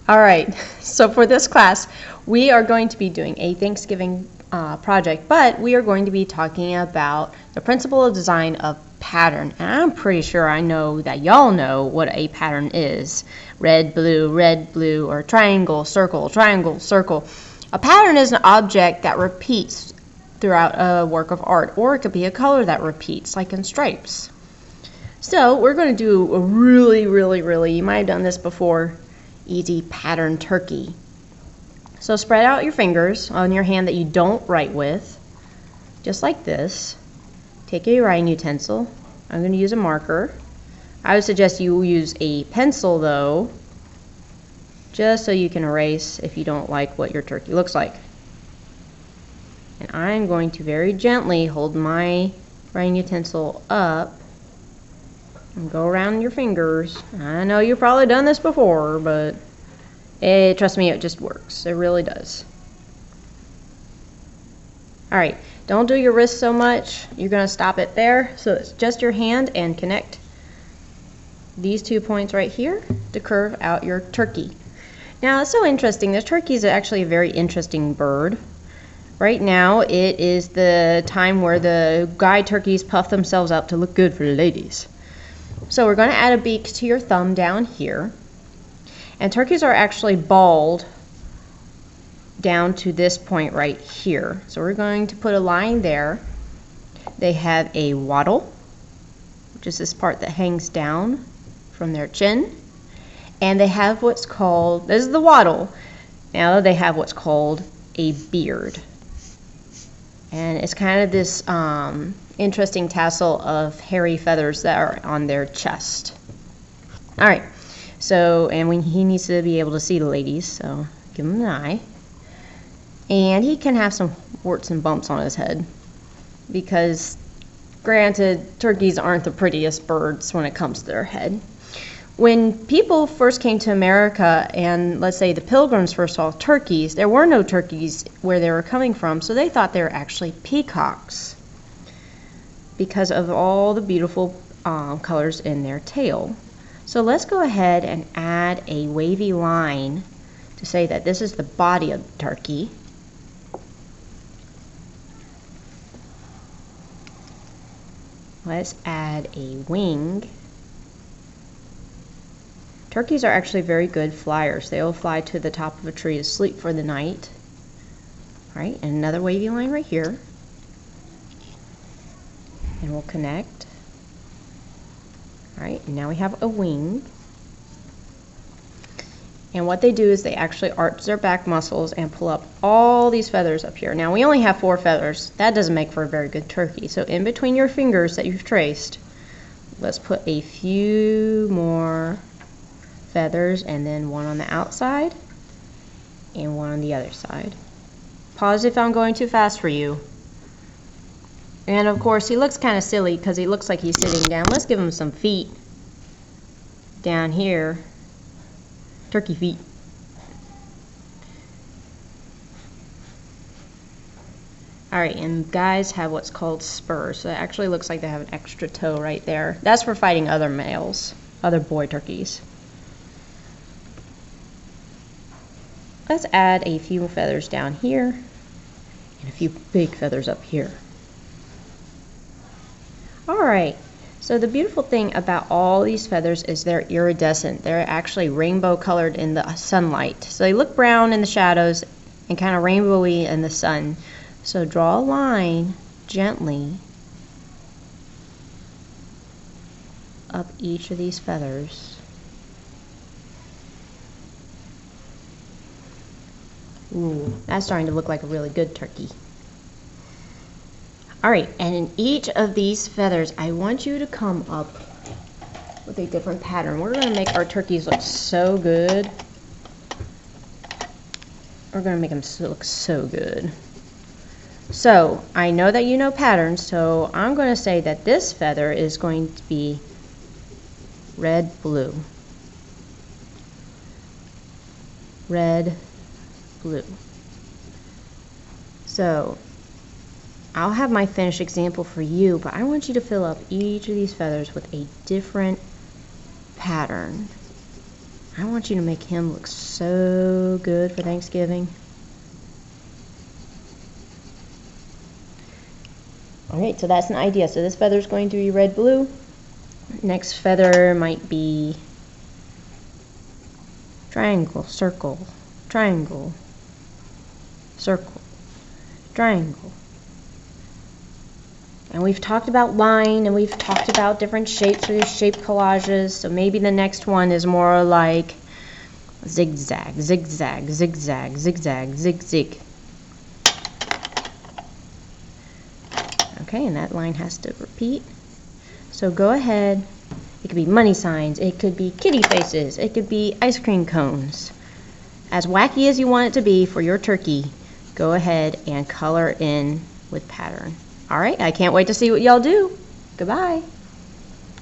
All right, so for this class, we are going to be doing a Thanksgiving project, but we are going to be talking about the principle of design of pattern. And I'm pretty sure I know that y'all know what a pattern is. Red, blue, or triangle, circle, triangle, circle. A pattern is an object that repeats throughout a work of art, or it could be a color that repeats, like in stripes. So we're going to do a really, you might have done this before, easy pattern turkey. So spread out your fingers on your hand that you don't write with, just like this. Take a writing utensil. I'm going to use a marker. I would suggest you use a pencil though, just so you can erase if you don't like what your turkey looks like. And I'm going to very gently hold my writing utensil up and go around your fingers. I know you've probably done this before, but trust me, it just works. It really does. Alright, don't do your wrist so much. You're going to stop it there. So it's just your hand and connect these 2 points right here to curve out your turkey. Now it's so interesting. This turkey is actually a very interesting bird. Right now it is the time where the guy turkeys puff themselves up to look good for the ladies. So we're going to add a beak to your thumb down here. And turkeys are actually bald down to this point right here. So we're going to put a line there. They have a wattle, which is this part that hangs down from their chin. And they have what's called, this is the wattle, now they have what's called a beard. And it's kind of this interesting tassel of hairy feathers that are on their chest. Alright, so, and he needs to be able to see the ladies, so give him an eye. And he can have some warts and bumps on his head, because granted, turkeys aren't the prettiest birds when it comes to their head. When people first came to America, and let's say the Pilgrims first saw turkeys, there were no turkeys where they were coming from, so they thought they were actually peacocks because of all the beautiful colors in their tail. So let's go ahead and add a wavy line to say that this is the body of the turkey. Let's add a wing. Turkeys are actually very good flyers. They will fly to the top of a tree to sleep for the night. All right, and another wavy line right here. And we'll connect. All right, and now we have a wing. And what they do is they actually arch their back muscles and pull up all these feathers up here. Now we only have 4 feathers. That doesn't make for a very good turkey. So in between your fingers that you've traced, let's put a few more feathers, and then one on the outside and one on the other side. Pause if I'm going too fast for you. And of course he looks kind of silly because he looks like he's sitting down. Let's give him some feet down here. Turkey feet. Alright, and guys have what's called spurs. So it actually looks like they have an extra toe right there. That's for fighting other males, other boy turkeys. Let's add a few feathers down here and a few big feathers up here. Alright, so the beautiful thing about all these feathers is they're iridescent. They're actually rainbow colored in the sunlight. So they look brown in the shadows and kind of rainbowy in the sun. So draw a line gently up each of these feathers. Ooh, that's starting to look like a really good turkey. Alright, and in each of these feathers, I want you to come up with a different pattern. We're going to make our turkeys look so good. We're going to make them look so good. So, I know that you know patterns, so I'm going to say that this feather is going to be red, blue. Red, blue. So I'll have my finished example for you, but I want you to fill up each of these feathers with a different pattern. I want you to make him look so good for Thanksgiving. Alright, so that's an idea. So this feather is going to be red-blue. Next feather might be triangle, circle, triangle, circle, triangle. And we've talked about line, and we've talked about different shapes for your shape collages. So maybe the next one is more like zigzag, zigzag, zigzag, zigzag, zig-zig. Okay, and that line has to repeat. So go ahead. It could be money signs. It could be kitty faces. It could be ice cream cones. As wacky as you want it to be for your turkey, go ahead and color in with pattern. All right, I can't wait to see what y'all do. Goodbye.